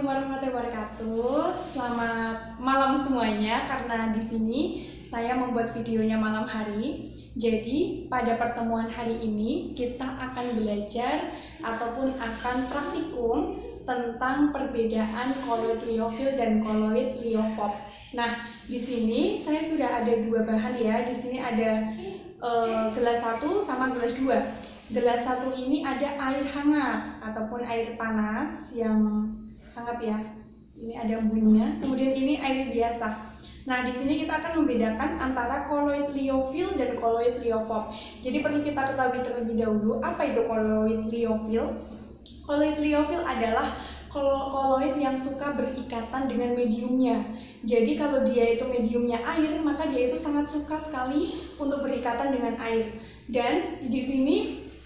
warahmatullahi wabarakatuh. Selamat malam semuanya, karena di sini saya membuat videonya malam hari. Jadi pada pertemuan hari ini kita akan belajar ataupun akan praktikum tentang perbedaan koloid liofil dan koloid liofob. Nah, di sini saya sudah ada dua bahan ya. Di sini ada gelas 1 sama gelas 2. Gelas 1 ini ada air hangat ataupun air panas yang hangat ya. Ini ada embunnya. Kemudian ini air biasa. Nah, di sini kita akan membedakan antara koloid liofil dan koloid liofob. Jadi perlu kita ketahui terlebih dahulu apa itu koloid liofil. Koloid liofil adalah koloid yang suka berikatan dengan mediumnya. Jadi kalau dia itu mediumnya air, maka dia itu sangat suka sekali untuk berikatan dengan air. Dan di sini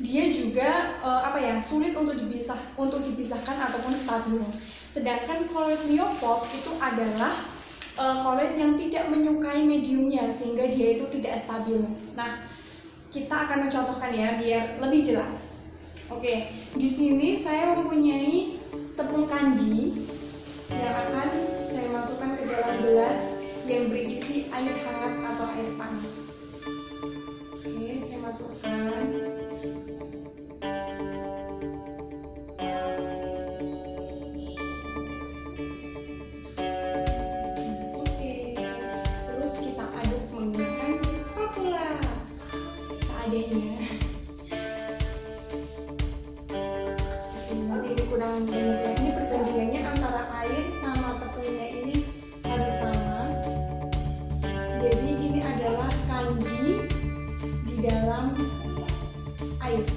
dia juga sulit untuk dipisahkan ataupun stabil. Sedangkan koloid liofob itu adalah koloid yang tidak menyukai mediumnya sehingga dia itu tidak stabil. Nah, kita akan mencontohkan ya biar lebih jelas. Oke, di sini saya mempunyai tepung kanji yang akan saya masukkan ke dalam gelas yang berisi air hangat atau air panas. Oke, saya masukkan. Oke, terus kita aduk menggunakan spatula seadanya. Nanti kurang banyak ya. Ini perbandingannya antara air sama tepungnya ini harus sama. Jadi ini adalah kanji di dalam air.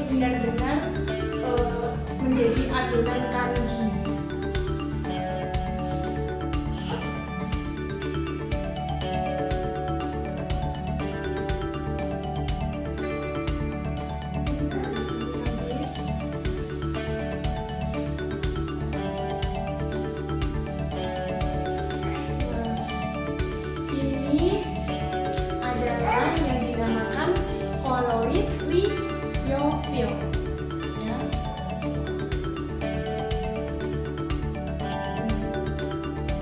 Benar-benar menjadi adonan kanji. Ini adalah yang dinamakan koloid liofil.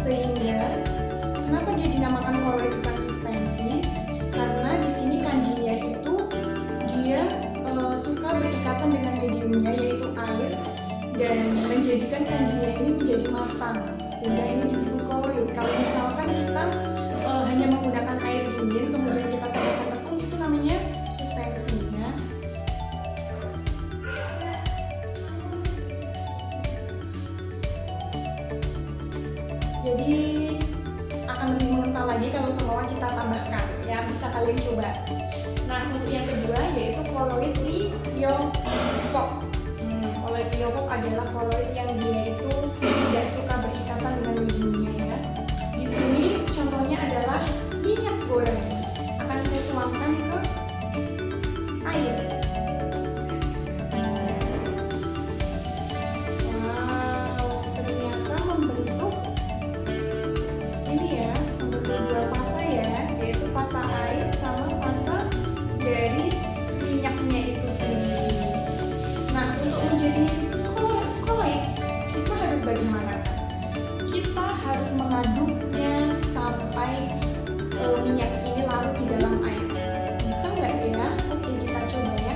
Sehingga kenapa dia dinamakan koloid konsistensi? Karena di sini kanjinya itu dia suka berikatan dengan mediumnya yaitu air dan menjadikan kanjinya ini menjadi matang, sehingga ini disebut koloid. Kalau misalkan kita hanya menggunakan air dingin kemudian kita tambahkan tepung, itu namanya suspensi ya. Jadi akan lebih mengental lagi kalau semua kita tambahkan ya, bisa kalian coba. Nah, untuk yang kedua yaitu koloid liofob. Koloid liofob adalah koloid yang dia itu tidak suka berikatan dengan mediumnya ya. Di sini contohnya adalah minyak goreng. Akan saya tuangkan ke air. Bagaimana? Kita harus mengaduknya sampai minyak ini larut di dalam air. Bisa nggak ya? Oke, kita coba ya.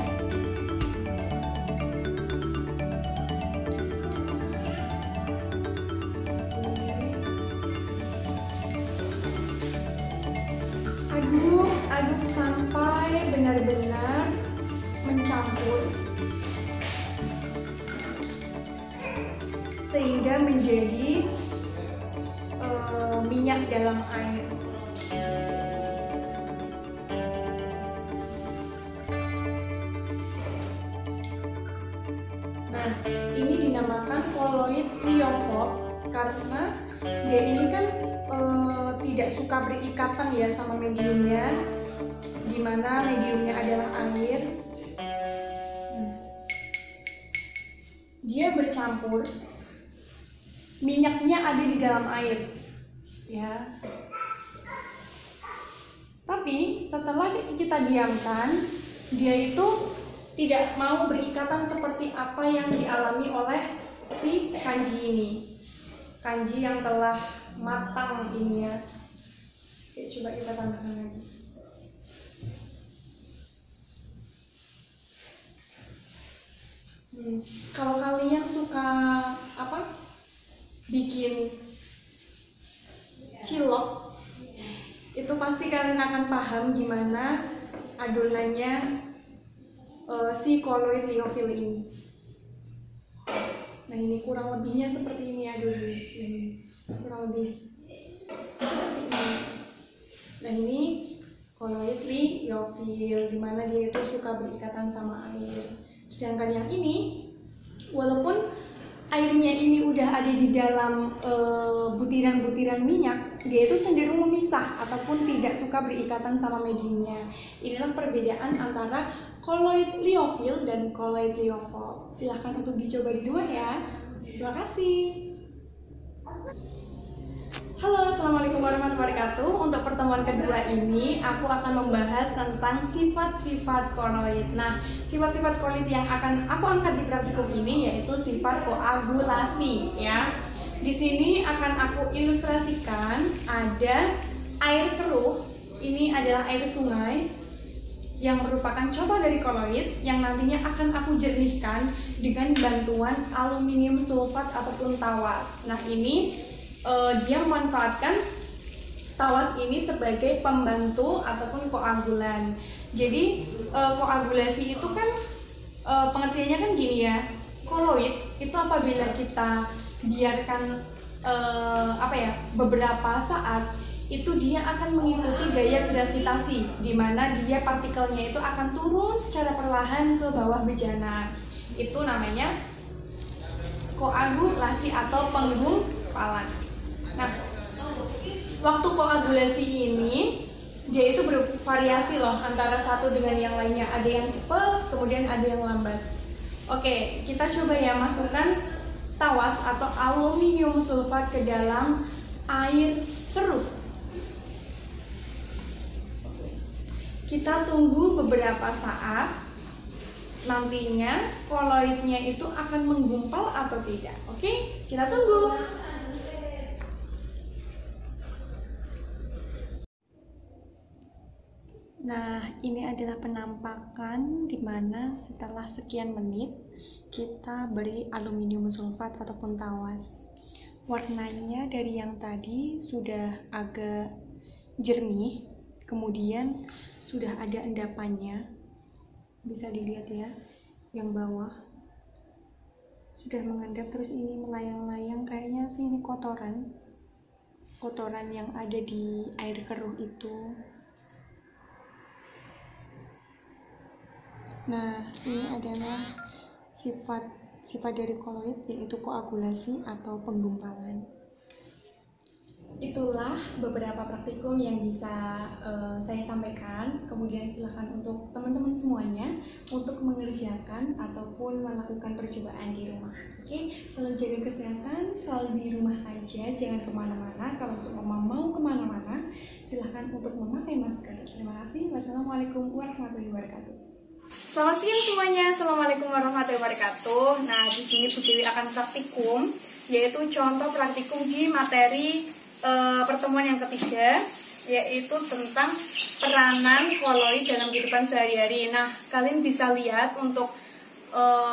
Aduk sampai benar-benar mencampur sehingga menjadi minyak dalam air. Nah, ini dinamakan colloid liophore karena dia ini kan tidak suka berikatan ya sama mediumnya, dimana mediumnya adalah air. Dia bercampur, minyaknya ada di dalam air ya. Tapi setelah kita diamkan, dia itu tidak mau berikatan seperti apa yang dialami oleh si kanji ini, kanji yang telah matang ini ya. Oke, coba kita tambahkan lagi. Kalau kalian suka bikin cilok, itu pasti kalian akan paham gimana adonannya si colloid liophile ini. Nah, ini kurang lebihnya seperti ini adonannya. Kurang lebih seperti ini. Nah, ini colloid liophile, dimana dia itu suka berikatan sama air. Sedangkan yang ini, walaupun airnya ini udah ada di dalam butiran-butiran minyak, dia itu cenderung memisah ataupun tidak suka berikatan sama mediumnya. Inilah perbedaan antara colloid liophile dan colloid liophore. Silahkan untuk dicoba di rumah ya. Terima kasih. Halo, assalamualaikum warahmatullahi wabarakatuh. Untuk pertemuan kedua ini, aku akan membahas tentang sifat-sifat colloid. Nah, sifat-sifat colloid yang akan aku angkat di praktikum ini yaitu sifat koagulasi ya. Di sini akan aku ilustrasikan ada air keruh. Ini adalah air sungai yang merupakan contoh dari colloid yang nantinya akan aku jernihkan dengan bantuan aluminium sulfat ataupun tawas. Nah, ini dia memanfaatkan tawas ini sebagai pembantu ataupun koagulan. Jadi koagulasi itu kan pengertiannya kan gini ya. Colloid itu apabila kita biarkan beberapa saat, itu dia akan mengikuti gaya gravitasi, di mana dia partikelnya itu akan turun secara perlahan ke bawah bejana. Itu namanya koagulasi atau penggumpalan. Nah, waktu koagulasi ini dia itu bervariasi loh antara satu dengan yang lainnya. Ada yang cepat, kemudian ada yang lambat. Oke, kita coba ya masukkan tawas atau aluminium sulfat ke dalam air keruh. Kita tunggu beberapa saat. Nantinya kolloidnya itu akan menggumpal atau tidak. Oke, kita tunggu. Nah, ini adalah penampakan di mana setelah sekian menit kita beri aluminium sulfat ataupun tawas. Warnanya dari yang tadi sudah agak jernih, kemudian sudah ada endapannya. Bisa dilihat ya, yang bawah sudah mengendap, terus ini melayang-layang, kayaknya sih ini kotoran yang ada di air keruh itu. Nah, ini adalah sifat dari kolloid, yaitu koagulasi atau penggumpalan. Itulah beberapa praktikum yang bisa saya sampaikan. Kemudian silakan untuk teman-teman semuanya untuk mengerjakan ataupun melakukan percobaan di rumah. Oke, selalu jaga kesehatan, selalu di rumah aja, jangan kemana-mana. Kalau mau kemana-mana, silahkan untuk memakai masker. Terima kasih. Wassalamualaikum warahmatullahi wabarakatuh. Selamat siang semuanya. Assalamualaikum warahmatullahi wabarakatuh. Nah, di sini Bu Dewi akan praktikum, yaitu contoh praktikum di materi pertemuan yang ketiga, yaitu tentang peranan kolloid dalam kehidupan sehari-hari. Nah, kalian bisa lihat untuk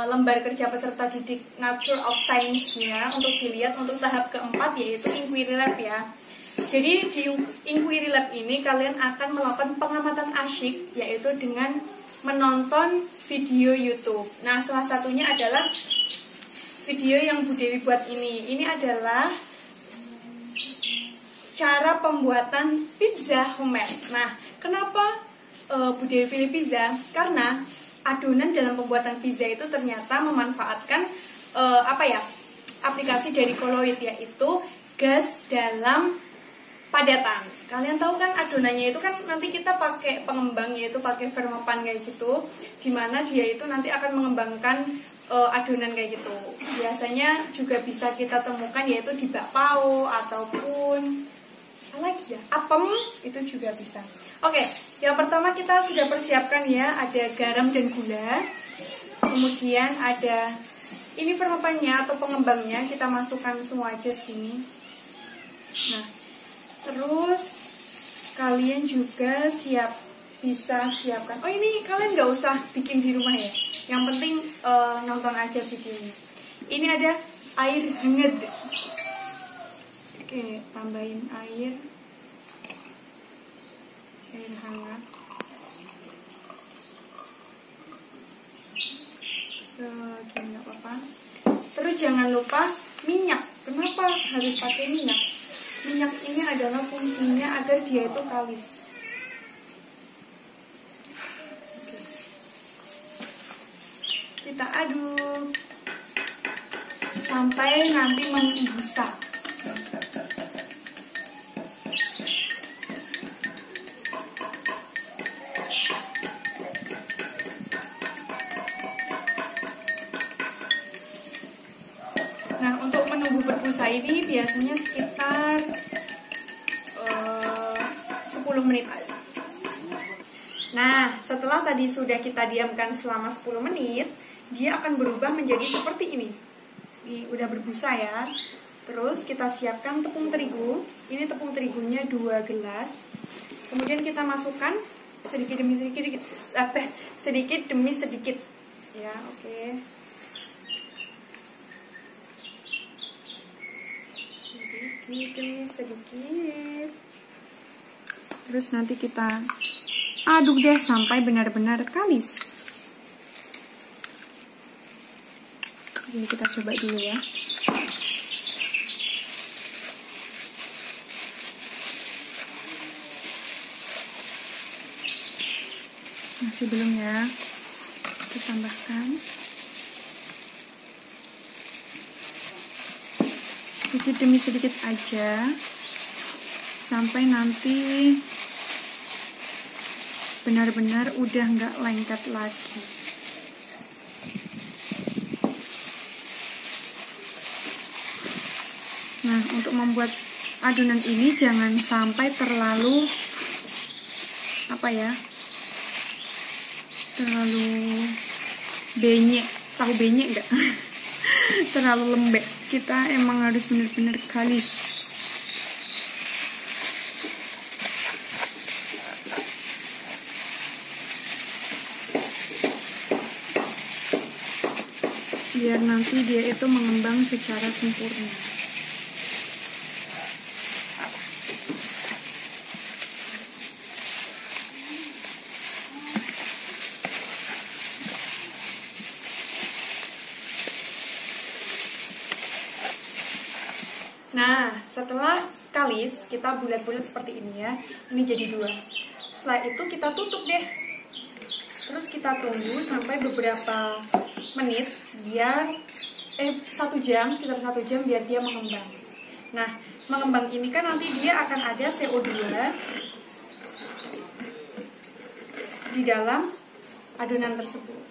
lembar kerja peserta didik Nature of Science-nya untuk dilihat untuk tahap keempat, yaitu Inquiry Lab ya. Jadi di Inquiry Lab ini kalian akan melakukan pengamatan asyik, yaitu dengan menonton video YouTube. Nah, salah satunya adalah video yang Bu Dewi buat ini. Ini adalah cara pembuatan pizza homemade. Nah, kenapa Bu Dewi pilih pizza? Karena adonan dalam pembuatan pizza itu ternyata memanfaatkan aplikasi dari koloid, yaitu gas dalam padatan. Kalian tahu kan adonannya itu kan nanti kita pakai pengembang, yaitu pakai Vermopan kayak gitu, dimana dia itu nanti akan mengembangkan adonan kayak gitu. Biasanya juga bisa kita temukan yaitu di bakpao ataupun apa lagi ya, apem itu juga bisa. Oke, yang pertama kita sudah persiapkan ya, ada garam dan gula. Kemudian ada ini Vermopannya atau pengembangnya, kita masukkan semua aja segini. Nah, terus kalian juga bisa siapkan. Oh, ini kalian nggak usah bikin di rumah ya. Yang penting nonton aja videonya. Ini ada air hangat. Oke, tambahin air hangat. Segini nggak apa-apa. Terus jangan lupa minyak. Kenapa harus pakai minyak? Minyak ini adalah fungsinya agar dia itu kalis. Oke. Kita aduk sampai nanti mengembuskan. Nah, untuk menunggu berbusa ini biasanya sekitar 10 menit. Nah, setelah tadi sudah kita diamkan selama 10 menit, dia akan berubah menjadi seperti ini. Ini udah berbusa ya. Terus kita siapkan tepung terigu. Ini tepung terigunya 2 gelas. Kemudian kita masukkan sedikit demi sedikit, sedikit demi sedikit. Ya, oke. Sedikit. Terus nanti kita aduk deh sampai benar-benar kalis. Jadi kita coba dulu ya. Masih belum ya. Kita tambahkan sedikit demi sedikit aja sampai nanti benar-benar udah nggak lengket lagi. Nah, untuk membuat adonan ini jangan sampai terlalu terlalu benyek. Tahu benyek nggak? Terlalu lembek. Kita emang harus benar-benar kalis. Biar nanti dia itu mengembang secara sempurna. Nah, setelah kalis, kita bulat-bulat seperti ini ya. Ini jadi 2. Setelah itu kita tutup deh. Terus kita tunggu sampai beberapa menit biar 1 jam, sekitar 1 jam biar dia mengembang. Nah, mengembang ini kan nanti dia akan ada CO2 di dalam adonan tersebut.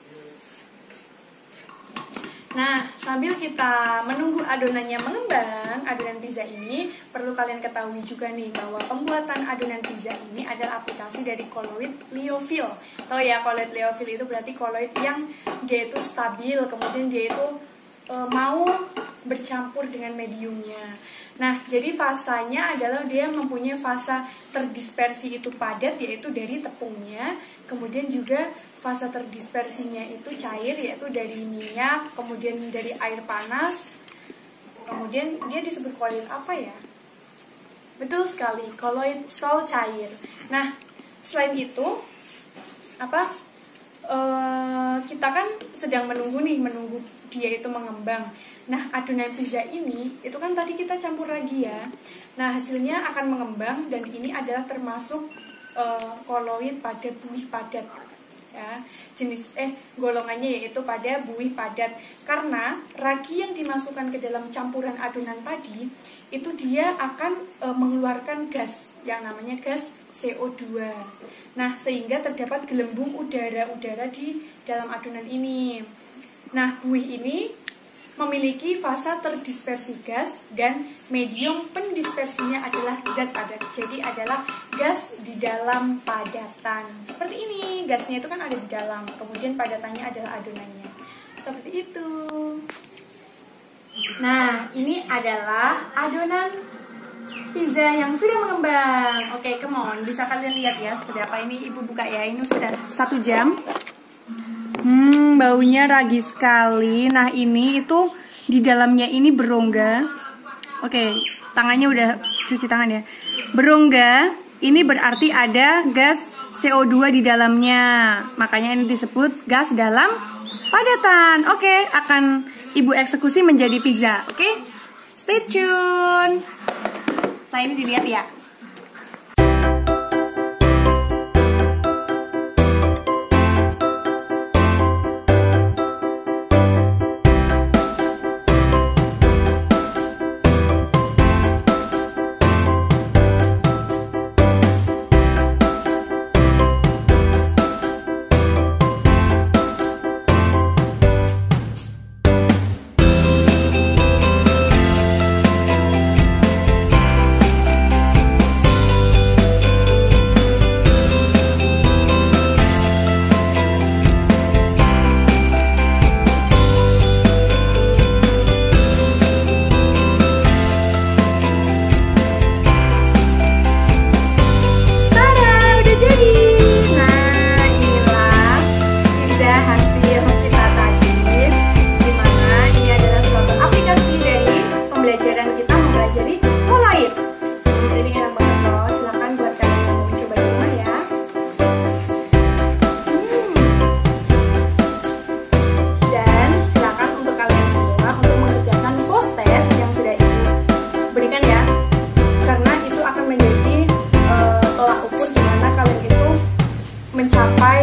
Nah, sambil kita menunggu adonannya mengembang, adonan pizza ini perlu kalian ketahui juga nih bahwa pembuatan adonan pizza ini adalah aplikasi dari koloid liofil. Tahu ya, koloid liofil itu berarti koloid yang dia itu stabil, kemudian dia itu mau bercampur dengan mediumnya. Nah, jadi fasanya adalah dia mempunyai fasa terdispersi itu padat, yaitu dari tepungnya, kemudian juga fase terdispersinya itu cair, yaitu dari minyak, kemudian dari air panas, kemudian dia disebut koloid apa ya? Betul sekali, koloid sol cair. Nah, selain itu, kita kan sedang menunggu dia itu mengembang. Nah, adonan pizza ini, itu kan tadi kita campur lagi ya. Nah, hasilnya akan mengembang dan ini adalah termasuk koloid pada buih padat. ya. Golongannya yaitu pada buih padat. Karena ragi yang dimasukkan ke dalam campuran adonan tadi itu dia akan mengeluarkan gas yang namanya gas CO2. Nah, sehingga terdapat gelembung udara-udara di dalam adonan ini. Nah, buih ini memiliki fase terdispersi gas dan medium pendispersinya adalah zat padat. Jadi adalah gas di dalam padatan. Seperti ini, gasnya itu kan ada di dalam, kemudian padatannya adalah adonannya. Seperti itu. Nah, ini adalah adonan pizza yang sudah mengembang. Oke, come on. Bisa kalian lihat ya seperti apa. Ini ibu buka ya. Ini sudah 1 jam. Baunya ragi sekali. Nah, ini itu di dalamnya ini berongga. Oke, tangannya udah cuci tangan ya. Berongga, ini berarti ada gas CO2 di dalamnya. Makanya ini disebut gas dalam padatan. Oke, akan ibu eksekusi menjadi pizza. Oke, stay tune. Setelah ini dilihat ya. Mencapai